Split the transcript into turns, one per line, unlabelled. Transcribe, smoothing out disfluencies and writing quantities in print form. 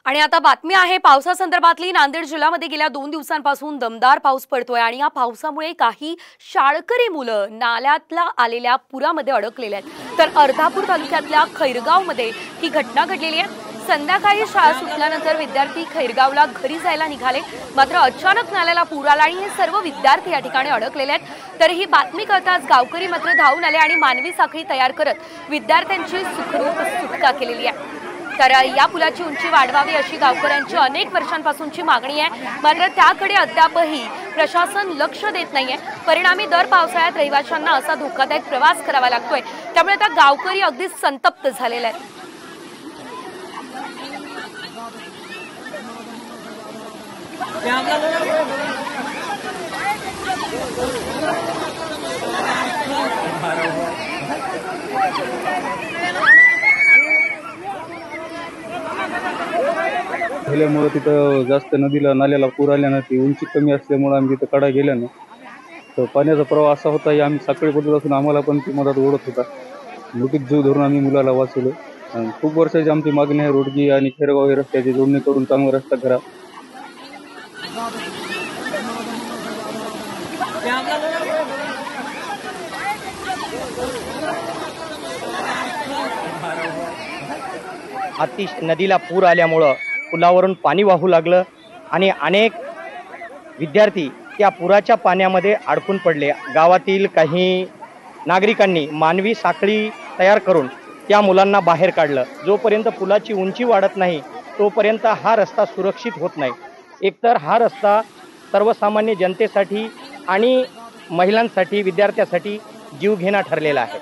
आणि आता बातमी आहे पावसासंदर्भातली। नांदेड जिल्ह्यामध्ये गेल्या 2 दिवसांपासून दमदार पाऊस पडतोय आणि या पावसामुळे काही शाळकरी मुलं नाल्यातला आलेल्या पुरामध्ये अडकलेले आहेत। तर अर्धापूर तालुक्यातल्या खैरगावमध्ये ही घटना घडलेली आहे। संध्याकाळी शाळा सुटल्यानंतर विद्यार्थी खैरगावला घरी जायला निघाले, मात्र अचानक नाल्याला पूर आला आणि हे सर्व विद्यार्थी या ठिकाणी अडकलेले आहेत। तर ही बातमी कळताच गावकरी मात्र धावून आले आणि मानवी साखळी तयार करत विद्यार्थ्यांची सुखरूप सुटका केलेली आहे। तर या पुलाची उंची वाढवावी अशी गावकऱ्यांची अनेक वर्षांपासूनची मागणी आहे, मात्र त्याकडे अद्यापही प्रशासन लक्ष देत नाहीये। परिणामी दर पावसाळ्यात रहिवाशांना असा धोकादायक प्रवास करावा लागतोय, त्यामुळे आता गावकरी अगदी संतप्त झालेले आहेत।
झाल्यामुळे तिथं जास्त नदीला नाल्याला पूर आल्यानं ती उंची कमी असल्यामुळे आम्ही तिथं कडा गेल्यानं तर पाण्याचा प्रवाह असा होता की आम्ही साखळी पडत असून आम्हाला पण ती मदत ओढत होता। मोठीच जीव धरून आम्ही मुलाला वाचवलं। खूप वर्षाची आमची मागणी आहे रोडगी आणि खैरगाव हे रस्त्याची जोडणी करून चांगला रस्ता करा।
नदीला पूर आल्यामुळं पुलावरून पाणी वाहू लागलं आणि अनेक विद्यार्थी त्या पुराच्या पाण्यामध्ये अडकून पडले। गावातील काही नागरिकांनी मानवी साखळी तयार करून त्या मुलांना बाहेर काढलं। जोपर्यंत पुलाची उंची वाढत नाही तोपर्यंत हा रस्ता सुरक्षित होत नाही। एकतर हा रस्ता सर्वसामान्य जनतेसाठी आणि महिलांसाठी विद्यार्थ्यांसाठी जीवघेणा ठरलेला आहे।